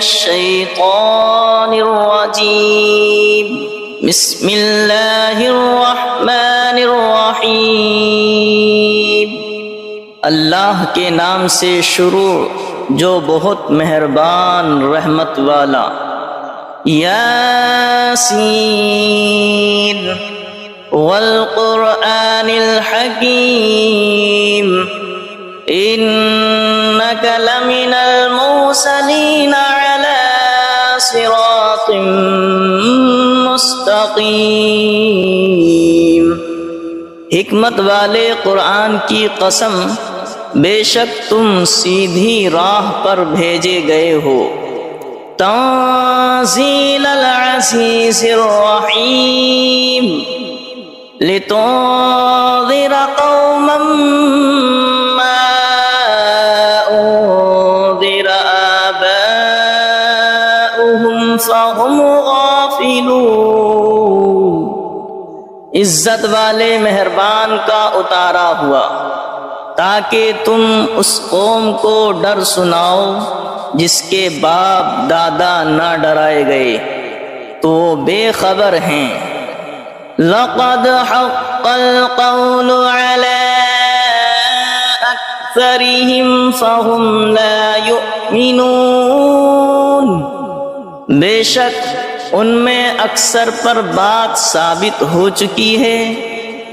الشیطان الرجیم بسم اللہ الرحمن الرحیم اللہ کے نام سے شروع جو بہت مہربان رحمت والا۔ یاسین والقرآن الحکیم انک لمن المرسلین علی صراط مستقیم۔ حکمت والے قرآن کی قسم، بے شک تم سیدھی راہ پر بھیجے گئے ہو۔ تنزیل العزیز الرحیم لتنذر قوما ما انذر آباؤهم فهم غافلون۔ عزت والے مہربان کا اتارا ہوا تاکہ تم اس قوم کو ڈر سناؤ جس کے باپ دادا نہ ڈرائے گئے تو وہ بے خبر ہیں۔ لقد حق القول على اکثرهم فهم لا يؤمنون۔ بے شک ان میں اکثر پر بات ثابت ہو چکی ہے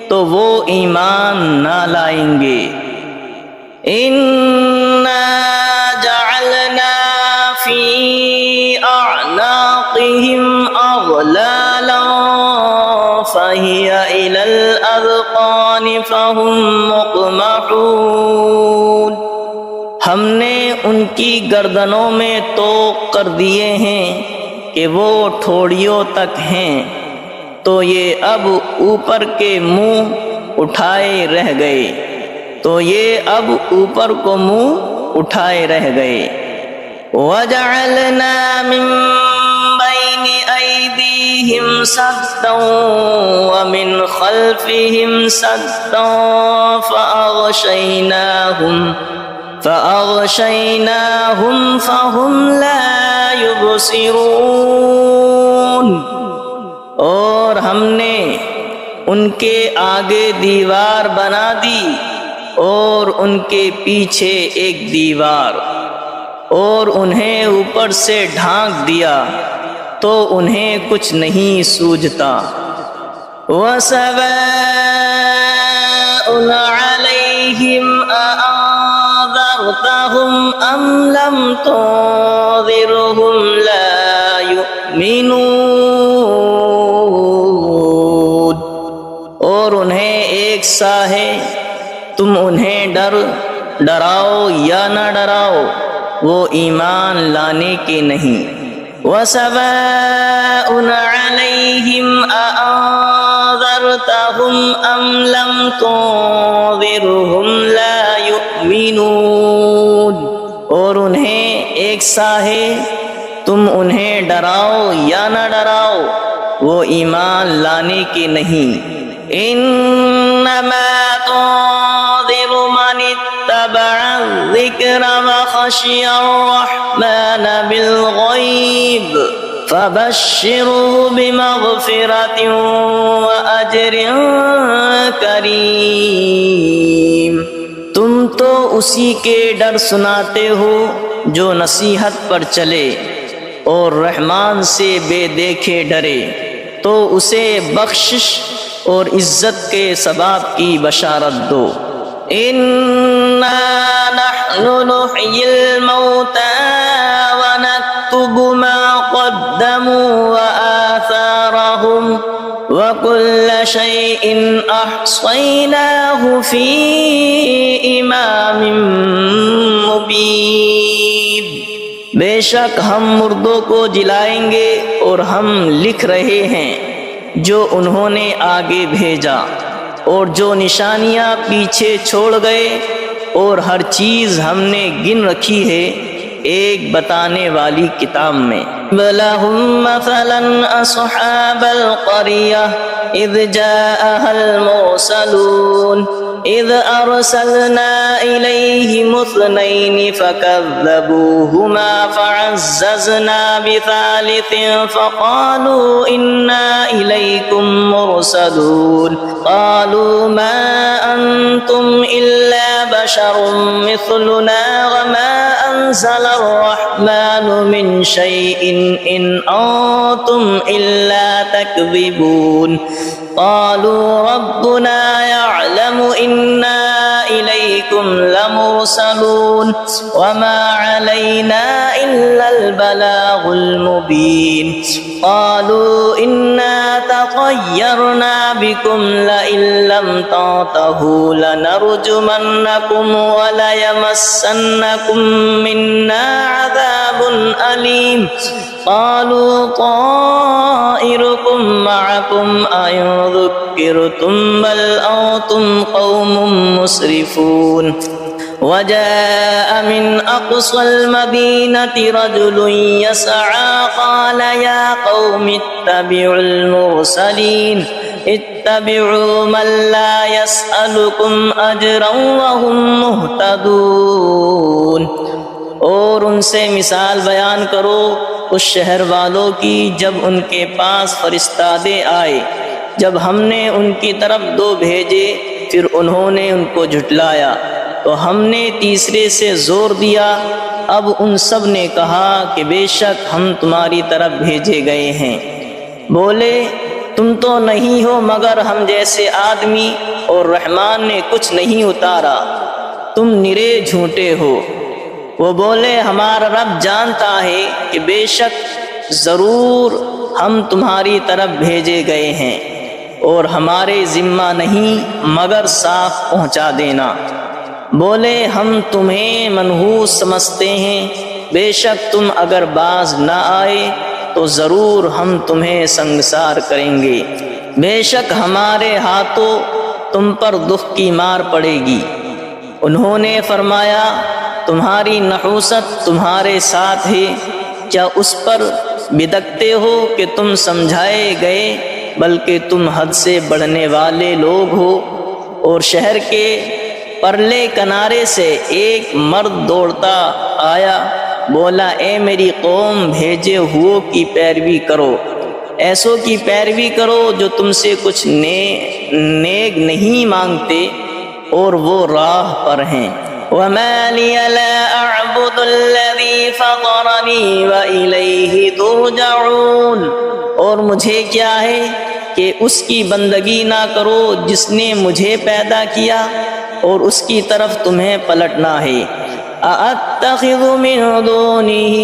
تو وہ ایمان نہ لائیں گے۔ اِنَّا جَعَلْنَا فِي أَعْنَاقِهِمْ أَغْلَالًا فَهِيَ إِلَى الْأَذْقَانِ فَهُمْ مُقْمَحُونَ۔ ہم نے ان کی گردنوں میں طوق کر دیے ہیں کہ وہ ٹھوڑیوں تک ہیں، تو یہ اب اوپر کے منہ اٹھائے رہ گئے، تو یہ اب اوپر کو منہ اٹھائے رہ گئے۔ وَجَعَلْنَا مِن بَيْنِ أَيْدِيهِمْ سَدًّا وَمِنْ خَلْفِهِمْ سَدًّا فَأَغْشَيْنَاهُمْ فَهُمْ لَا يُبْصِرُونَ۔ اور ہم نے ان کے آگے دیوار بنا دی اور ان کے پیچھے ایک دیوار، اور انہیں اوپر سے ڈھانک دیا تو انہیں کچھ نہیں سوجھتا۔ وَسَوَاءٌ عَلَيْهِمْ أَأَنذَرْتَهُمْ أَمْ لَمْ تُنذِرْهُمْ لَا يُؤْمِنُونَ۔ اور انہیں ایک سا ہے، تم انہیں ڈراؤ یا نہ ڈراؤ، وہ ایمان لانے کے نہیں۔ وَسَوَاءٌ عَلَيْهِمْ أَأَنذَرْتَهُمْ أَمْ لَمْ تُنذِرْهُمْ لَا يُؤْمِنُونَ۔ اور انہیں ایک سا ہے، تم انہیں ڈراؤ یا نہ ڈراؤ، وہ ایمان لانے کے نہیں۔ انما تنذر من اتبع الذکر وخشی الرحمن بالغیب فبشره بمغفرة وأجر کریم۔ تم تو اسی کے ڈر سناتے ہو جو نصیحت پر چلے اور رحمان سے بے دیکھے ڈرے، تو اسے بخشش اور عزت کے ثواب کی بشارت دو۔ اِنَّا نَحْنُ نُحْيِي الْمَوْتَى وَنَكْتُبُ مَا قَدَّمُوا وَآثَارَهُمْ وَكُلَّ شَيْءٍ أَحْصَيْنَاهُ فِي إِمَامٍ مُبِينٍ۔ بے شک ہم مردوں کو جلائیں گے اور ہم لکھ رہے ہیں جو انہوں نے آگے بھیجا اور جو نشانیاں پیچھے چھوڑ گئے، اور ہر چیز ہم نے گن رکھی ہے ایک بتانے والی کتاب میں۔ وَلَهُمْ مَثَلًا أَصْحَابَ الْقَرْيَةِ إِذْ جَاءَهَا الْمُرْسَلُونَ إذ أرسلنا إليهم اثنين فكذبوهما فعززنا بثالث فقالوا إنا إليكم مرسلون قالوا ما أنتم إلا بشر مثلنا وما أنزل الرحمن من شيء إن أنتم إلا تكذبون قالوا ربنا يعلم إنا إليكم لمرسلون وما علينا إلا البلاغ المبين قالوا إنا تطيرنا بكم لئن لم تنتهوا لنرجمنكم وليمسنكم منا عذاب أليم قالوا طائركم معكم أئن ذكرتم بل أنتم قوم مسرفون وجاء من أقصى المدينة رجل يسعى قال يا قوم اتبعوا المرسلين اتبعوا من لا يسألكم أجرا وهم مهتدون اور ان سے مثال بیان کرو اس شہر والوں کی جب ان کے پاس فرستادے آئے، جب ہم نے ان کی طرف دو بھیجے پھر انہوں نے ان کو جھٹلایا تو ہم نے تیسرے سے زور دیا۔ اب ان سب نے کہا کہ بے شک ہم تمہاری طرف بھیجے گئے ہیں۔ بولے تم تو نہیں ہو مگر ہم جیسے آدمی اور رحمان نے کچھ نہیں اتارا، تم نرے جھوٹے ہو۔ وہ بولے ہمارا رب جانتا ہے کہ بے شک ضرور ہم تمہاری طرف بھیجے گئے ہیں اور ہمارے ذمہ نہیں مگر صاف پہنچا دینا۔ بولے ہم تمہیں منحوس سمجھتے ہیں، بے شک تم اگر باز نہ آئے تو ضرور ہم تمہیں سنگسار کریں گے، بے شک ہمارے ہاتھوں تم پر دکھ کی مار پڑے گی۔ انہوں نے فرمایا تمہاری نحوست تمہارے ساتھ ہے، کیا اس پر بدکتے ہو کہ تم سمجھائے گئے، بلکہ تم حد سے بڑھنے والے لوگ ہو۔ اور شہر کے پرلے کنارے سے ایک مرد دوڑتا آیا، بولا اے میری قوم بھیجے ہوئوں کی پیروی کرو، ایسوں کی پیروی کرو جو تم سے کچھ نیک نہیں مانگتے اور وہ راہ پر ہیں۔ وَمَا لِيَ لَا أَعْبُدُ الَّذِي فَطَرَنِي وَإِلَيْهِ تُرْجَعُونَ، اور مجھے کیا ہے کہ اس کی بندگی نہ کرو جس نے مجھے پیدا کیا اور اس کی طرف تمہیں پلٹنا ہے۔ أَأَتَّخِذُ مِن دُونِهِ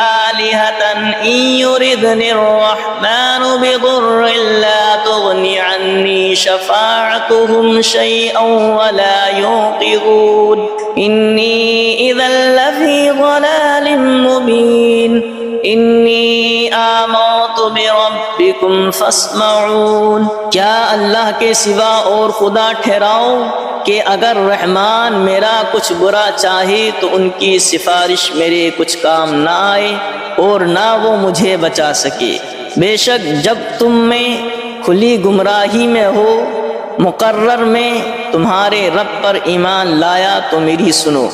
آلِهَةً إِن يُرِدْنِ الرَّحْمَنُ بِضُرٍّ لَّا تُغْنِ عَنِّي شَفَاعَتُهُمْ شَيْئًا وَلَا يُنقِذُونِ إِنِّي إِذًا لَّفِي ضَلَالٍ مُّبِينٍ إِنِّي آمَنتُ بِرَبِّكُمْ فَاسْمَعُونِ، کیا اللہ کے سوا اور خدا ٹھہراؤ کہ اگر رحمان میرا کچھ برا چاہے تو ان کی سفارش میرے کچھ کام نہ آئے اور نہ وہ مجھے بچا سکے۔ بے شک جب تم میں کھلی گمراہی میں ہو، مقرر میں تمہارے رب پر ایمان لایا تو میری سنو۔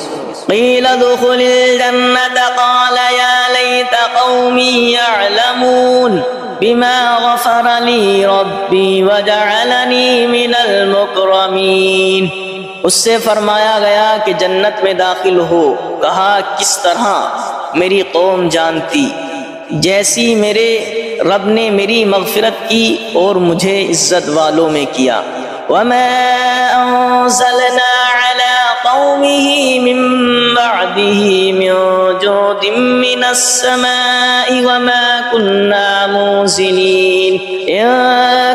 قیل ادخل الجنة قال یا لیت قومی یعلمون بما غفر لی ربی وجعلنی من المکرمین، اس سے فرمایا گیا کہ جنت میں داخل ہو۔ کہا کس طرح میری قوم جانتی، جیسی میرے رب نے میری مغفرت کی اور مجھے عزت والوں میں کیا۔ وما انزلنا على قومه من بعده من جود من السماء وما كنا منزلين إن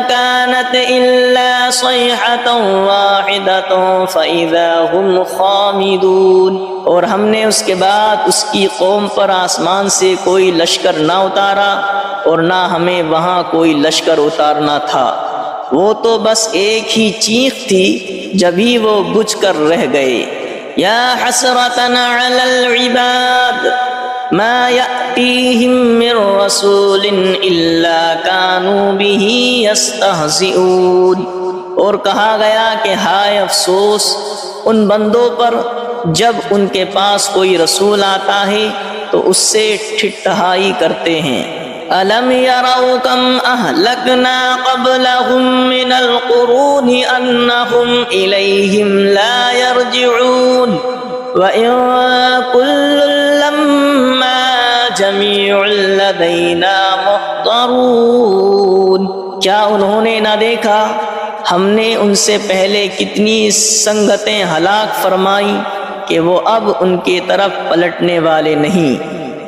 كانت إلا صيحة واحدة فإذا هم خامدون، اور ہم نے اس کے بعد اس کی قوم پر آسمان سے کوئی لشکر نہ اتارا اور نہ ہمیں وہاں کوئی لشکر اتارنا تھا، وہ تو بس ایک ہی چیخ تھی جبھی وہ بجھ کر رہ گئے۔ یا حسرتنا علی العباد ما یأتیہم من رسول الا کانوا به یستہزئون، اور کہا گیا کہ ہائے افسوس ان بندوں پر جب ان کے پاس کوئی رسول آتا ہے تو اس سے ٹھٹھائی کرتے ہیں۔ أَلَمْ يَرَوْا كَمْ أَهْلَكْنَا قَبْلَهُمْ مِنَ الْقُرُونِ أَنَّهُمْ إِلَيْهِمْ لَا يَرْجِعُونَ وَإِن كُلٌّ لَّمَّا جَمِيعٌ لَّدَيْنَا مُحْضَرُونَ۔ کیا انہوں نے نہ دیکھا ہم نے ان سے پہلے کتنی سنگتیں ہلاک فرمائی کہ وہ اب ان کی طرف پلٹنے والے نہیں،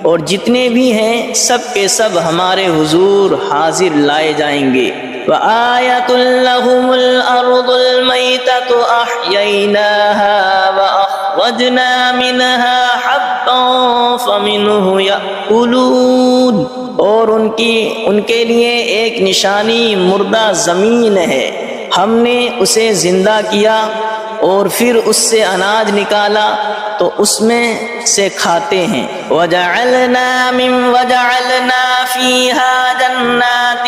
اور جتنے بھی ہیں سب کے سب ہمارے حضور حاضر لائے جائیں گے۔ وَآيَةٌ لَّهُمُ الْأَرْضُ الْمَيْتَةُ أَحْيَيْنَاهَا وَأَخْرَجْنَا مِنْهَا حَبًّا فَمِنْهُ يَأْكُلُونَ۔ اور ان کے لیے ایک نشانی مردہ زمین ہے، ہم نے اسے زندہ کیا اور پھر اس سے اناج نکالا تو اس میں سے کھاتے ہیں۔ وَجَعَلْنَا فِيهَا جَنَّاتٍ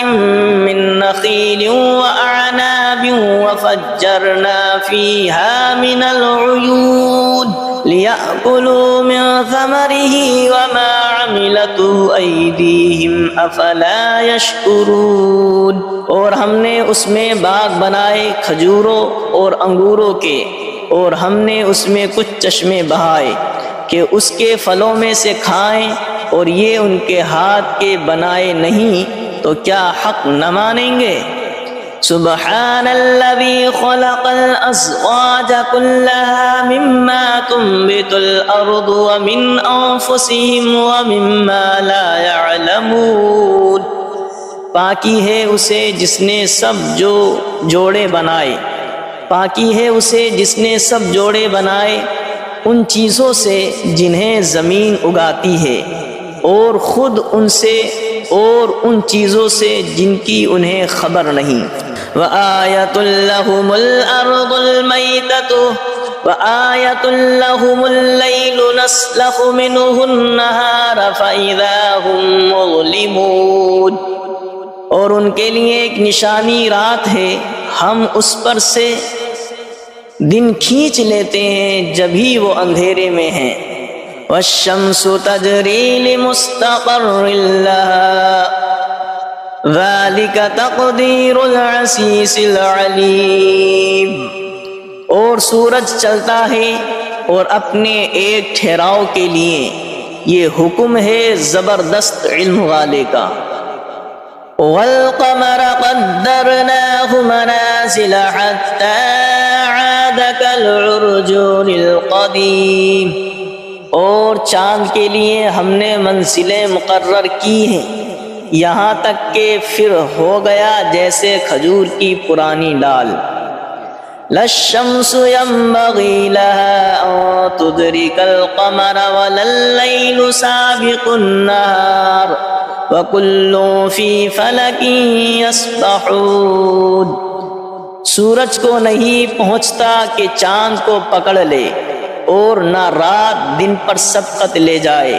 مِّن نَّخِيلٍ وَأَعْنَابٍ وَفَجَّرْنَا فِيهَا مِنَ الْعُيُونِ لِيَأْكُلُوا مِن ثَمَرِهِ وَمَا عَمِلَتْهُ أَيْدِيهِمْ أَفَلَا يَشْكُرُونَ۔ اور ہم نے اس میں باغ بنائے کھجوروں اور انگوروں کے، اور ہم نے اس میں کچھ چشمے بہائے کہ اس کے پھلوں میں سے کھائیں، اور یہ ان کے ہاتھ کے بنائے نہیں تو کیا حق نہ مانیں گے؟ سبحان الذي خلق الأزواج كلها مما تنبت الأرض ومن أنفسهم ومما لا يعلمون۔ پاکی ہے اسے جس نے سب جوڑے بنائے، پاکی ہے اسے جس نے سب جوڑے بنائے ان چیزوں سے جنہیں زمین اگاتی ہے، اور خود ان سے اور ان چیزوں سے جن کی انہیں خبر نہیں۔ وَآيَةٌ لَّهُمُ الْأَرْضُ الْمَيْتَةُ وَآيَةٌ لَّهُمُ اللَّيْلُ نَسْلَخُ مِنْهُ النَّهَارَ فَإِذَا هُمْ مُظْلِمُونَ۔ اور ان کے لیے ایک نشانی رات ہے، ہم اس پر سے دن کھینچ لیتے ہیں جبھی وہ اندھیرے میں ہیں۔ وَالشَّمْسُ تَجْرِي لِمُسْتَقَرٍّ لَّهَا ذَلِكَ تَقْدِيرُ الْعَزِيزِ الْعَلِيمِ۔ اور سورج چلتا ہے اور اپنے ایک ٹھہراؤ کے لیے، یہ حکم ہے زبردست علم والے کا۔ وَالْقَمَرَ قَدَّرْنَاهُ مَنَازِلَ حَتَّى عَادَ كَالْعُرْجُونِ الْقَدِيمِ۔ اور چاند کے لیے ہم نے منزلیں مقرر کی ہیں یہاں تک کہ پھر ہو گیا جیسے کھجور کی پرانی ڈال۔ لَا الشَّمْسُ يَنبَغِي لَهَا أَن تُدْرِكَ الْقَمَرَ وَلَا اللَّيْلُ سَابِقُ النَّهَارِ وَكُلٌّ فِي فَلَكٍ يَسْبَحُونَ۔ سورج کو نہیں پہنچتا کہ چاند کو پکڑ لے، اور نہ رات دن پر سبقت لے جائے،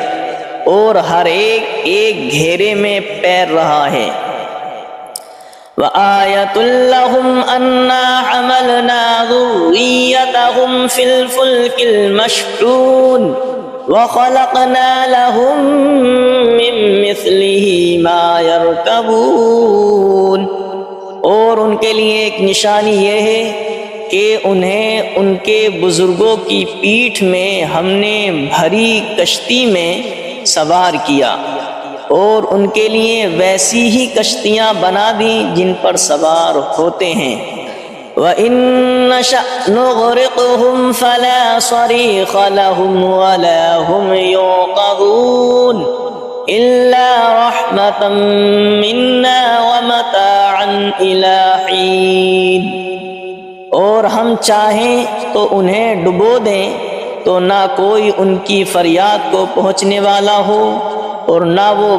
اور ہر ایک گھیرے میں پیر رہا ہے۔ وَآيَةٌ لَّهُمْ أَنَّا حَمَلْنَا ذُرِّيَّتَهُمْ فِي الْفُلْكِ الْمَشْحُونِ وَخَلَقْنَا لَهُم مِّن مِّثْلِهِ مَا يَرْكَبُونَ۔ اور ان کے لیے ایک نشانی یہ ہے کہ انہیں ان کے بزرگوں کی پیٹھ میں ہم نے بھری کشتی میں سوار کیا، اور ان کے لیے ویسی ہی کشتیاں بنا دیں جن پر سوار ہوتے ہیں۔ وَإِن نَّشَأْ نُغْرِقْهُمْ فَلَا صَرِيخَ لَهُمْ وَلَا هُمْ يُنقَذُونَ إِلَّا رَحْمَةً مِّنَّا وَمَتَاعًا إِلَىٰ حِينٍ۔ اور ہم چاہیں تو انہیں ڈبو دیں تو نہ کوئی ان کی فریاد کو پہنچنے والا ہو، اور نہ وہ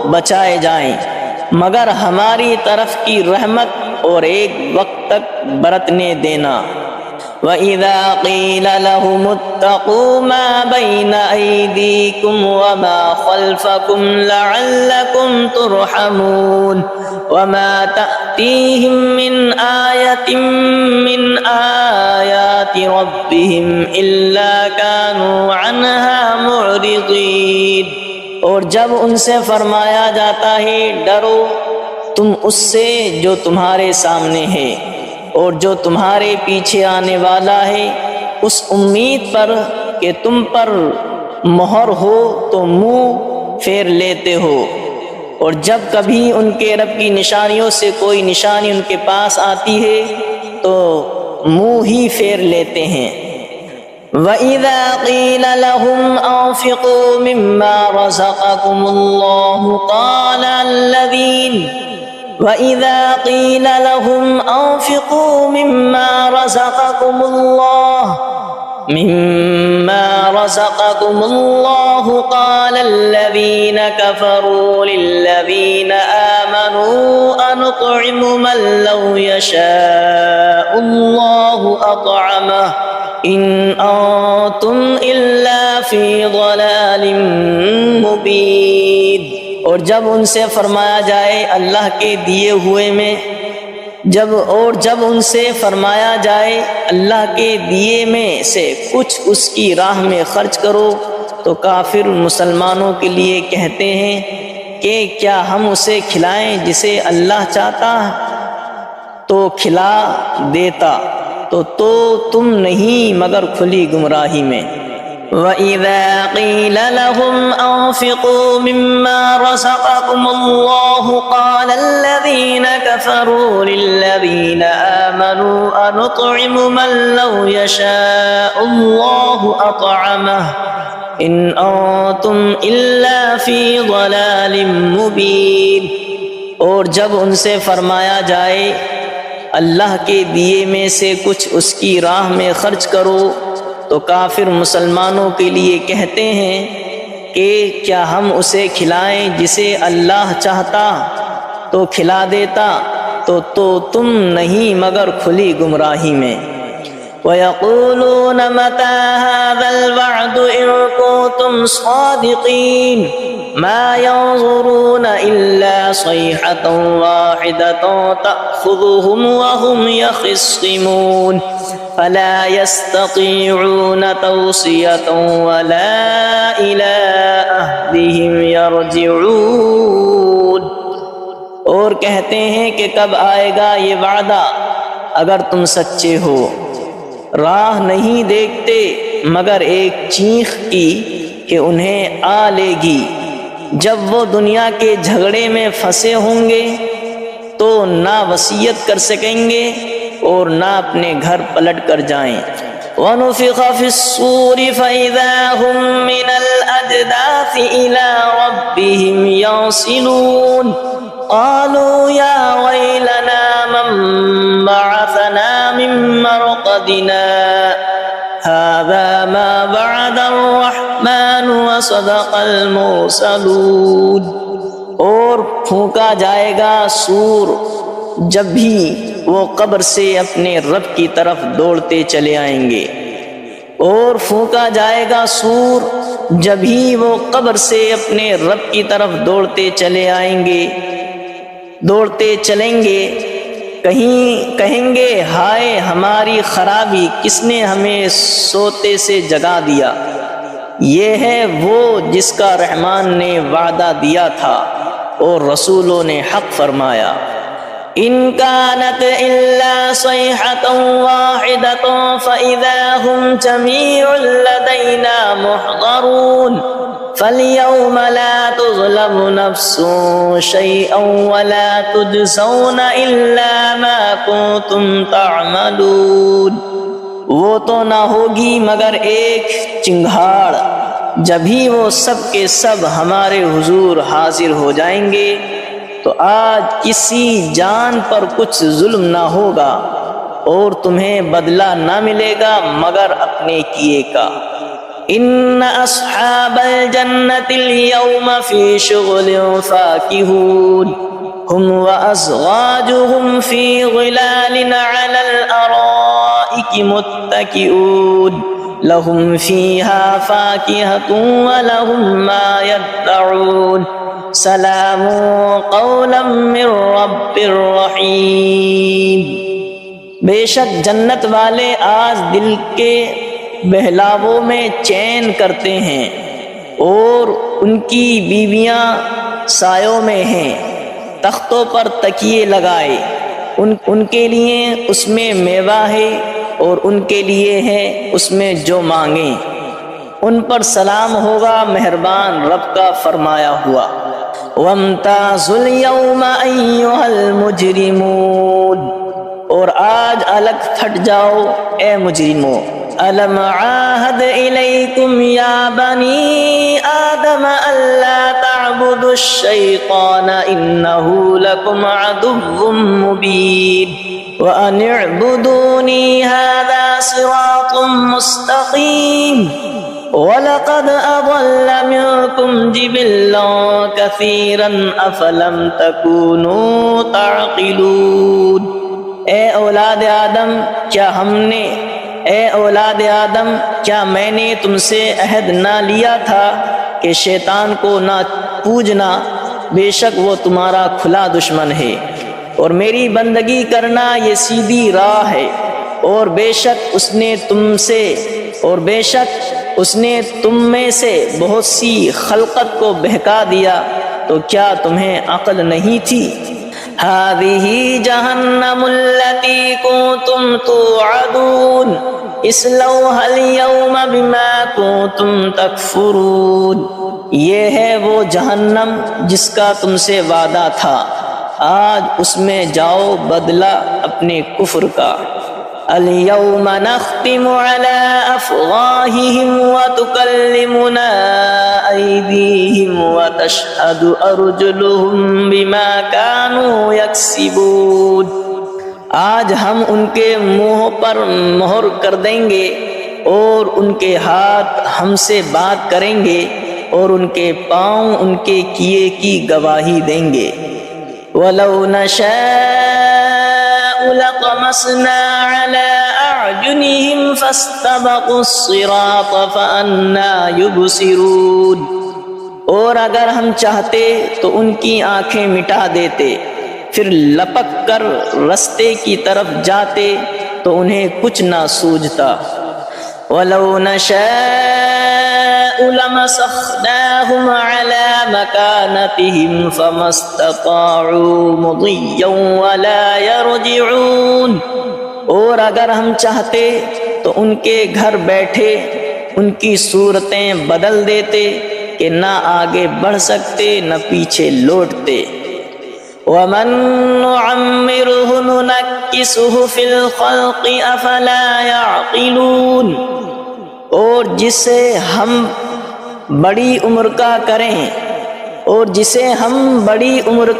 بچائے جائیں مگر ہماری طرف کی رحمت اور ایک وقت تک برتنے دینا۔ وَإِذَا قِيلَ لَهُمُ اتَّقُوا مَا بَيْنَ أَيْدِيكُمْ وَمَا خَلْفَكُمْ لَعَلَّكُمْ تُرْحَمُونَ وَمَا تَأْتِيهِمْ مِنْ آيَةٍ مِنْ آيَاتِ رَبِّهِمْ إِلَّا كَانُوا عَنْهَا مُعْرِضِينَ۔ اور جب ان سے فرمایا جاتا ہے ڈرو تم اس سے جو تمہارے سامنے ہے اور جو تمہارے پیچھے آنے والا ہے، اس امید پر کہ تم پر مہر ہو تو منہ پھیر لیتے ہو، اور جب کبھی ان کے رب کی نشانیوں سے کوئی نشانی ان کے پاس آتی ہے تو منہ ہی پھیر لیتے ہیں۔ وَإِذَا قِيلَ لَهُمْ أَنفِقُوا مِمَّا رَزَقَكُمُ اللَّهُ وَإِذَا قِيلَ لَهُمْ أَنفِقُوا مِمَّا رَزَقَكُمُ اللَّهُ قَالَ الَّذِينَ كَفَرُوا لِلَّذِينَ آمَنُوا أَنُطْعِمُ مَن لَّوْ يَشَاءُ اللَّهُ أَطْعَمَهُ إِنْ أَنتُمْ إِلَّا فِي ضَلَالٍ مُّبِينٍ۔ اور جب ان سے فرمایا جائے اللہ کے دیے ہوئے میں جب ان سے فرمایا جائے اللہ کے دیے میں سے کچھ اس کی راہ میں خرچ کرو تو کافر مسلمانوں کے لیے کہتے ہیں کہ کیا ہم اسے کھلائیں جسے اللہ چاہتا تو کھلا دیتا، تو تم نہیں مگر کھلی گمراہی میں۔ وَإِذَا قِيلَ لَهُمْ أَنفِقُوا مِمَّا رَزَقَكُمُ اللَّهُ قَالَ الَّذِينَ كَفَرُوا لِلَّذِينَ آمَنُوا أَنُطْعِمُ مَن لَّوْ يَشَاءُ اللَّهُ أَطْعَمَهُ إِنْ أَنتُمْ إِلَّا فِي ضَلَالٍ مُّبِينٍ۔ اور جب ان سے فرمایا جائے اللہ کے دیے میں سے کچھ اس کی راہ میں خرچ کرو تو کافر مسلمانوں کے لیے کہتے ہیں کہ کیا ہم اسے کھلائیں جسے اللہ چاہتا تو کھلا دیتا، تو تم نہیں مگر کھلی گمراہی میں۔ وَيَقُولُونَ مَتَىٰ هَٰذَا الْوَعْدُ إِن كُنتُمْ صَادِقِينَ مَا يَنظُرُونَ إِلَّا صَيْحَةً وَاحِدَةً تَأْخُذُهُمْ وَهُمْ يَخِصِّمُونَ فَلَا يَسْتَطِيعُونَ تَوْصِيَةً وَلَا إِلَىٰ أَهْلِهِمْ يَرْجِعُونَ۔ اور کہتے ہیں کہ کب آئے گا یہ وعدہ اگر تم سچے ہو، راہ نہیں دیکھتے مگر ایک چیخ کی کہ انہیں آ لے گی، جب وہ دنیا کے جھگڑے میں پھنسے ہوں گے تو نہ وصیت کر سکیں گے اور نہ اپنے گھر پلٹ کر جائیں۔ وَنُفِخَ فِي الصُّورِ فَإِذَا هُم مِّنَ الْأَجْدَاثِ إِلَىٰ رَبِّهِمْ يَنسِلُونَ قَالُوا يَا وَيْلَنَا مَن بَعَثَنَا مِن مَّرْقَدِنَا هَٰذَا مَا وَعَدَ الرَّحْمَٰنُ وَصَدَقَ الْمُرْسَلُونَ۔ اور پھونکا جائے گا سور جب بھی وہ قبر سے اپنے رب کی طرف دوڑتے چلے آئیں گے، اور پھونکا جائے گا سور جب ہی وہ قبر سے اپنے رب کی طرف دوڑتے چلے آئیں گے، دوڑتے چلیں گے، کہیں گے ہائے ہماری خرابی، کس نے ہمیں سوتے سے جگا دیا۔ یہ ہے وہ جس کا رحمان نے وعدہ دیا تھا اور رسولوں نے حق فرمایا۔ إِن كَانَتْ إِلَّا صَيْحَةً وَاحِدَةً فَإِذَا هُمْ جَمِيعٌ لَّدَيْنَا مُحْضَرُونَ فَالْيَوْمَ لَا تُظْلَمُ نَفْسٌ شَيْئًا وَلَا تُجْزَوْنَ إِلَّا مَا كُنتُمْ تَعْمَلُونَ۔ وہ تو نہ ہوگی مگر ایک چنگھاڑ، جبھی وہ سب کے سب ہمارے حضور حاضر ہو جائیں گے تو آج کسی جان پر کچھ ظلم نہ ہوگا اور تمہیں بدلہ نہ ملے گا مگر اپنے کیے کا۔ ان اصحاب الجنة اليوم في شغل فاكهون هم وازواجهم في ظلال على الارائك الارائك متكئون لهم فيها فاكهة ولهم ما يدعون سلام قولا من رب رحیم۔ بے شک جنت والے آج دل کے بہلاووں میں چین کرتے ہیں، اور ان کی بیویاں سایوں میں ہیں، تختوں پر تکیے لگائے، ان کے لیے اس میں میوہ ہے اور ان کے لیے ہے اس میں جو مانگیں، ان پر سلام ہوگا مہربان رب کا فرمایا ہوا۔ وَامْتَازُوا الْيَوْمَ أَيُّهَا الْمُجْرِمُونَ، اور آج الگ پھٹ جاؤ اے مجرموں۔ أَلَمْ عَاهَدْ إِلَيْكُمْ يَا بَنِي آدَمَ أَلَّا تَعْبُدُوا الشَّيْطَانَ إِنَّهُ لَكُمْ عَدُوٌّ مُّبِينٌ وَأَنِ اعْبُدُونِي هَذَا صِرَاطٌ مُّسْتَقِيمٌ وَلَقَدْ أَضَلَّ مِنكُمْ جِبِلًّا كَثِيرًا أَفَلَمْ تَكُونُوا تَعْقِلُونَ۔ اے اولاد آدم کیا میں نے تم سے عہد نہ لیا تھا کہ شیطان کو نہ پوجنا، بے شک وہ تمہارا کھلا دشمن ہے، اور میری بندگی کرنا یہ سیدھی راہ ہے، اور بے شک اس نے تم میں سے بہت سی خلقت کو بہکا دیا، تو کیا تمہیں عقل نہیں تھی؟ هذه جہنم التي كنتم توعدون اصلوها اليوم بما كنتم تکفرون، یہ ہے وہ جہنم جس کا تم سے وعدہ تھا، آج اس میں جاؤ بدلہ اپنے کفر کا۔ اليوم نختم على أفواههم وتكلمنا أيديهم وتشهد أرجلهم بما كانوا يكسبون، آج ہم ان کے منہ پر مہر کر دیں گے، اور ان کے ہاتھ ہم سے بات کریں گے، اور ان کے پاؤں ان کے کیے کی گواہی دیں گے۔ وَلَوْ نَشَاءُ لَطَمَسْنَا عَلَىٰ أَعْيُنِهِمْ فَاسْتَبَقُوا الصِّرَاطَ فَأَنَّىٰ يُبْصِرُونَ، اور اگر ہم چاہتے تو ان کی آنکھیں مٹا دیتے، پھر لپک کر رستے کی طرف جاتے تو انہیں کچھ نہ سوجھتا۔ وَلَوْ نَشَاءُ لَمَسَخْنَاهُمْ عَلَىٰ مَكَانَتِهِمْ فَمَا اسْتَطَاعُوا مُضِيًّا وَلَا يَرْجِعُونَ، اور اگر ہم چاہتے تو ان کے گھر بیٹھے ان کی صورتیں بدل دیتے کہ نہ آگے بڑھ سکتے نہ پیچھے لوٹتے۔ وَمَن نُّعَمِّرْهُ نُنَكِّسْهُ فِي الْخَلْقِ أَفَلَا يَعْقِلُونَ، اور جسے ہم بڑی عمر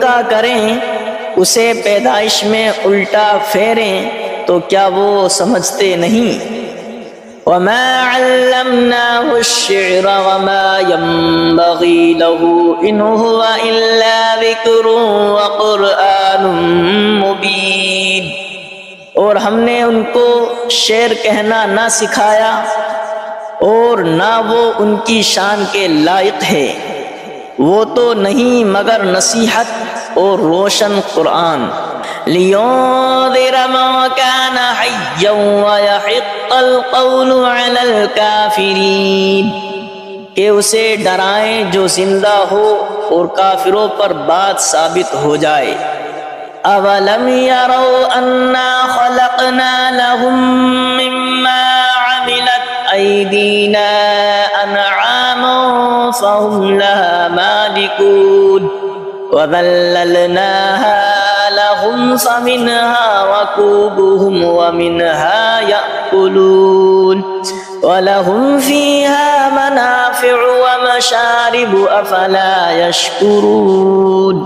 کا کریں اسے پیدائش میں الٹا پھیریں تو کیا وہ سمجھتے نہیں؟ وَمَا عَلَّمْنَاهُ الشِّعْرَ وَمَا يَنبَغِي لَهُ إِنْ هُوَ إِلَّا ذِكْرٌ وَقُرْآنٌ مُبِينٌ، اور ہم نے ان کو شعر کہنا نہ سکھایا، اور نہ وہ ان کی شان کے لائق ہے، وہ تو نہیں مگر نصیحت اور روشن قرآن۔ لِيُنذِرَ مَن كَانَ حَيًّا وَيَحِقَّ الْقَوْلُ عَلَى الْكَافِرِينَ، کہ اسے ڈرائیں جو زندہ ہو اور کافروں پر بات ثابت ہو جائے۔ أَوَلَمْ يَرَوْا أَنَّا خَلَقْنَا لَهُم مِّمَّا عَمِلَتْ أَيْدِينَا أَنْعَامًا فَهُمْ لَهَا مَالِكُونَ وَذَلَّلْنَاهَا لَهُمْ فَمِنْهَا رَكُوبُهُمْ وَمِنْهَا يَأْكُلُونَ وَلَهُمْ فِيهَا مَنَافِعُ وَمَشَارِبُ أَفَلَا يَشْكُرُونَ،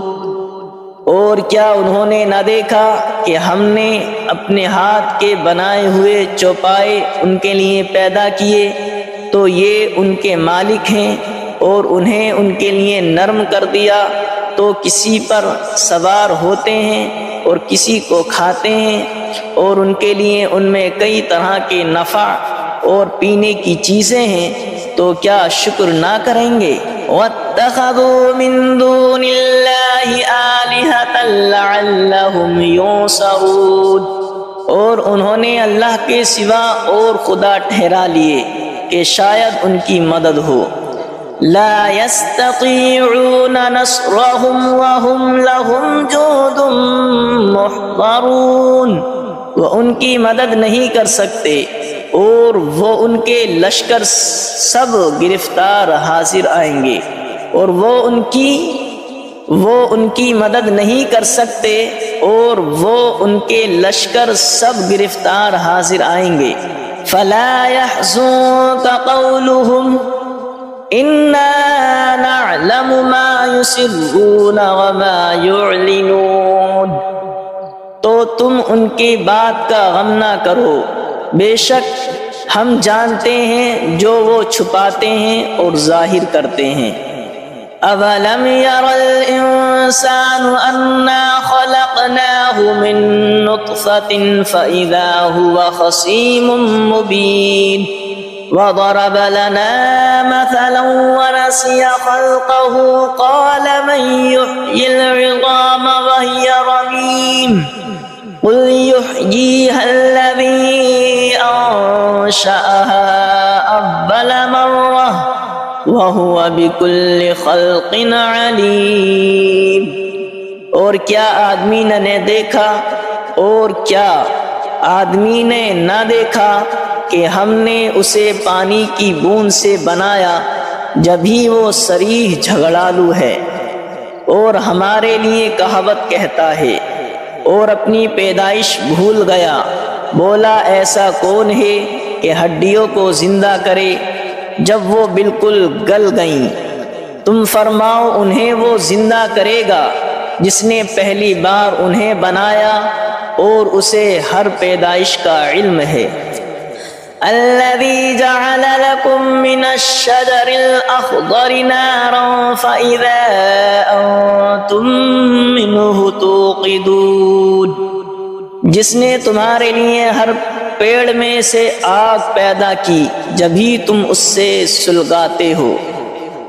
اور کیا انہوں نے نہ دیکھا کہ ہم نے اپنے ہاتھ کے بنائے ہوئے چوپائے ان کے لیے پیدا کیے، تو یہ ان کے مالک ہیں، اور انہیں ان کے لیے نرم کر دیا تو کسی پر سوار ہوتے ہیں اور کسی کو کھاتے ہیں، اور ان کے لیے ان میں کئی طرح کے نفع اور پینے کی چیزیں ہیں، تو کیا شکر نہ کریں گے؟ وَاتَّخَذُوا مِن دُونِ اللَّهِ آلِهَةً لَعَلَّهُمْ يُنصَرُونَ، اور انہوں نے اللہ کے سوا اور خدا ٹھہرا لیے کہ شاید ان کی مدد ہو۔ لا يستطيعون نصرهم وهم لهم جند محضرون، وہ ان کی مدد نہیں کر سکتے اور وہ ان کے لشکر سب گرفتار حاضر آئیں گے، اور وہ ان کی مدد نہیں کر سکتے اور وہ ان کے لشکر سب گرفتار حاضر آئیں گے۔ فلا يحزنك قولهم انا نعلم ما يسرون وما يعلنون، تو تم ان کی بات کا غم نہ کرو، بے شک ہم جانتے ہیں جو وہ چھپاتے ہیں اور ظاہر کرتے ہیں۔ اولم ير الانسان انا خلقناه من نطفة فاذا هو خصيم مبين، وضرب لنا مثلا ونسي خلقه قال من يحيي العظام وهي رميم قل يحييها الذي أنشأها أول مرة وهو بكل خلق عليم، اور کیا آدمی نے دیکھا اور کیا آدمی نے نہ دیکھا کہ ہم نے اسے پانی کی بوند سے بنایا جبھی وہ صریح جھگڑالو ہے، اور ہمارے لیے کہاوت کہتا ہے اور اپنی پیدائش بھول گیا، بولا ایسا کون ہے کہ ہڈیوں کو زندہ کرے جب وہ بالکل گل گئیں؟ تم فرماؤ انہیں وہ زندہ کرے گا جس نے پہلی بار انہیں بنایا اور اسے ہر پیدائش کا علم ہے۔ الذي جعل لكم من الشجر الأخضر نارا فإذا أنتم منه توقدون، جس نے تمہارے لیے ہر پیڑ میں سے آگ پیدا کی جبھی تم اس سے سلگاتے ہو۔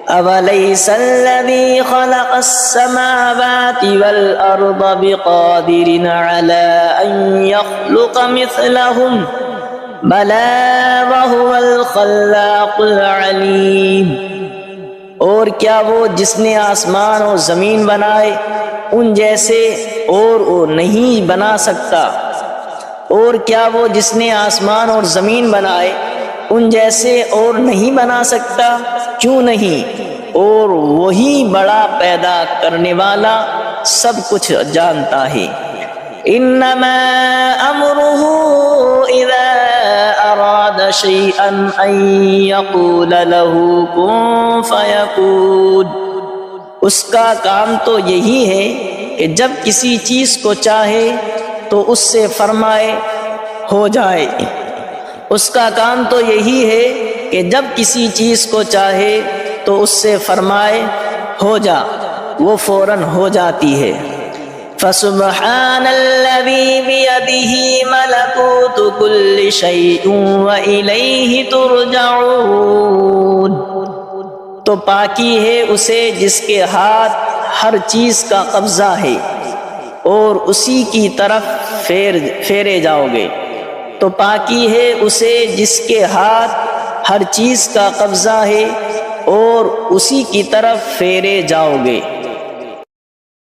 أَوَلَيْسَ الَّذِي خَلَقَ السَّمَاوَاتِ وَالْأَرْضَ بِقَادِرٍ عَلَىٰ أَن يَخْلُقَ مِثْلَهُمْ بَلَىٰ وَهُوَ الْخَلَّاقُ الْعَلِيمُ، اور کیا وہ جس نے آسمان اور زمین بنائے ان جیسے اور وہ نہیں بنا سکتا؟ اور کیا وہ جس نے آسمان اور زمین بنائے ان جیسے اور نہیں بنا سکتا؟ کیوں نہیں، اور وہی بڑا پیدا کرنے والا سب کچھ جانتا ہے۔ انما امره اذا اراد شيئا ان يقول له كن فيكون، اس کا کام تو یہی ہے کہ جب کسی چیز کو چاہے تو اس سے فرمائے ہو جائے۔ اس کا کام تو یہی ہے کہ جب کسی چیز کو چاہے تو اس سے فرمائے ہو جا، وہ فوراً ہو جاتی ہے۔ فسبحان الذي بيده ملكوت كل شيء وإليه ترجعون، تو پاکی ہے اسے جس کے ہاتھ ہر چیز کا قبضہ ہے اور اسی کی طرف پھیرے جاؤ گے۔ تو پاکی ہے اسے جس کے ہاتھ ہر چیز کا قبضہ ہے اور اسی کی طرف پھیرے جاؤ گے۔